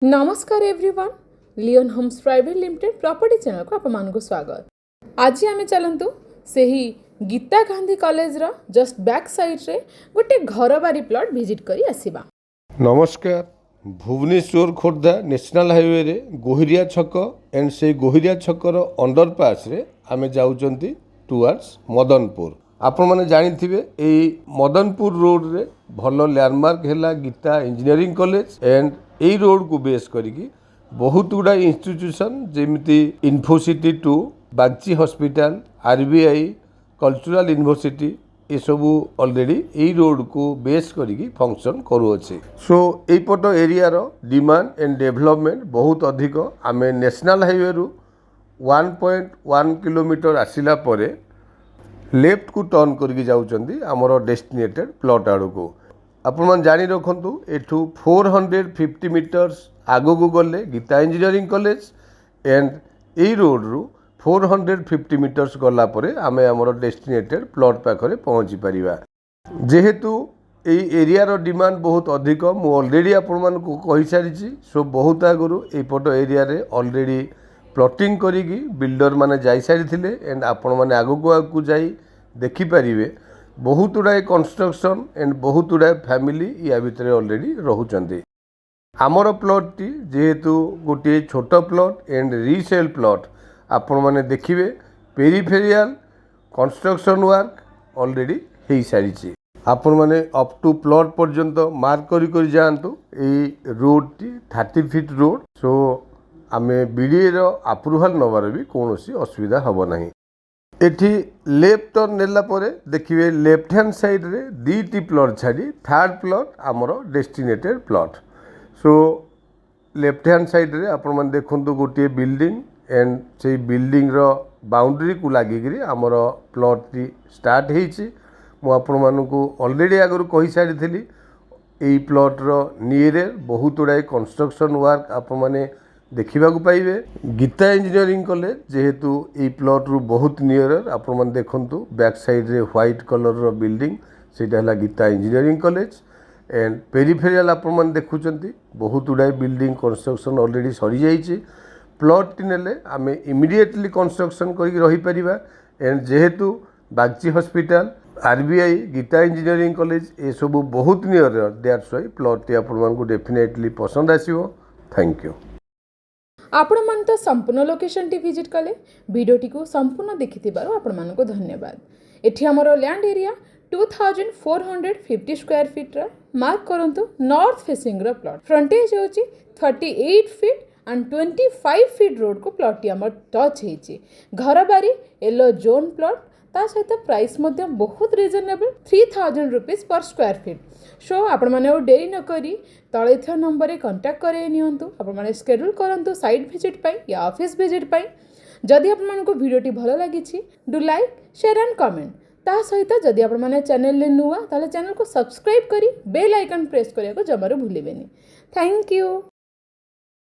नमस्कार everyone, Leon Homes private limited property channel को आपण को स्वागत। आज आम चलतु से ही गीता गांधी कॉलेज रा जस्ट बैक साइड रे गोटे घर बारी प्लॉट विजिट करी आसीबा। नमस्कार। भुवनेश्वर खोर्धा नेशनल हाईवे रे गोहिरिया छक एंड से गोहिरिया छकर अंडरपास रे आमे जाउचंती टुवर्ड्स मदनपुर। आपण माने जानिथिबे एई मदनपुर रोड रे भलो लैंडमार्क हैला गीता इंजीनियरिंग कॉलेज एंड एई रोड को बेस करिकी बहुत गुड़ा इंस्टीट्यूशन जेमिति Infocity to Bagchi hospital RBI cultural university ये सबू ऑलरेडी यही रोड को बेस करिकी फंक्शन करूअछि। सो एपट एरिया रो डिमांड एंड डेवलपमेंट बहुत अधिक। आमे नेशनल हाईवे रु 1.1 किलोमीटर आसिला परे लेफ्ट को टर्न करके जाउचंदी हमरो डेस्टिनेटेड प्लॉट आड़ को। आपण मन जानि रखंतु एठू 450 मीटर्स आगो को गले गीता इंजीनियरिंग कॉलेज एंड एई रोड रु 450 मीटर्स गला परे आमे हमरो डेस्टिनेटेड प्लॉट पाखरे पहुंची परिबा। जेहेतु एई एरिया रो डिमांड बहुत अधिक मु ऑलरेडी आपण मन को कहि सारिछि। सो बहुत आगरु एई पटो एरिया रे ऑलरेडी प्लॉटिंग करिकी बिल्डर माने जाई सारिथिले एंड आपण माने आगो को जाई देखि परिबे बहुत गुड़ाए कंस्ट्रक्शन एंड बहुत गुड़ाए फैमिली या भितर ऑलरेडी रहुचंती। आमर प्लॉट टी जेहेतु गोटे छोट प्लॉट एंड रीसेल प्लॉट आपण माने देखिबे पेरिफेरियल कंस्ट्रक्शन वर्क ऑलरेडी हेई सारिछि। आपण माने अप टू प्लॉट पर्यंत मार्क करी जानतु एई रोड टी 30 फीट रोड। सो आमे बीडीए रो अप्रूवल नबार भी कोनोसी असुविधा हबो नाही। एठी लेफ्ट टर्न नेला परे देखिए लेफ्ट हैंड साइड रे दीटी प्लॉट छाड़ी थर्ड प्लॉट आमरो destinated plot. So left hand side रे आपण मन देखंतु गोटे बिल्डिंग एंड से बिल्डिंग रो बाउंड्री को लागिकरी आमरो प्लॉट टी स्टार्ट हेछि। मु आपण मानकु ऑलरेडी आगरु कहि सारिथिली एई प्लॉट रो नियर बहुत गुड़ाए कंस्ट्रक्शन वर्क आपण माने देखा पाइबे। गीता इंजीनियरिंग कॉलेज जेहेतु ये प्लॉट रु बहुत नियर आपण मन देखंतु बैक साइड रे व्हाइट कलर रो बिल्डिंग सेटा हला Gita engineering college and peripheral आपण मन देखुचंती बहुत गुड़ाए बिल्डिंग कंस्ट्रक्शन ऑलरेडी सरी जाइछि। प्लॉट टी नेले आमे इमिडिएटली कंस्ट्रक्शन करी रही परिबा एंड जेहेतु Bagchi hospital RBI Gita engineering college ए सब बहुत नियर दैट्स व्हाई प्लॉट टी आपण मन को डेफिनेटली पसंद आसीबो। Thank you. आपण मान तो संपूर्ण लोकेशन टी विजिट कले वीडियोटी को संपूर्ण देखिथिबारु आपण मान को धन्यवाद। एठी हमरो लैंड एरिया 2450 स्क्वायर फीट रा मार्क करंतु नॉर्थ फेसिंग रा प्लॉट फ्रंटेज होची 38 फीट एंड 25 फीट रोड को प्लॉट टी हमर टच हेची। घर बारी येलो जोन प्लॉट ता सहित प्राइस मध्य बहुत रिजनेबल 3000 रुपीस पर स्क्वायर फीट। सो आपण माने डेरी न करी तळे थिया नंबर रे कांटेक्ट करे नियंतु। आपण माने शेड्यूल करंतु साइट विजिट पई या ऑफिस विजिट पई। जदि आपण मानको वीडियोटी भलो लागिछि do like share and comment. ता सहित जदि आपण माने चैनल ले नुवा ताले चैनल को सब्सक्राइब करी बेल आइकन प्रेस करिया को जमारो भूलिबेनी। Thank you.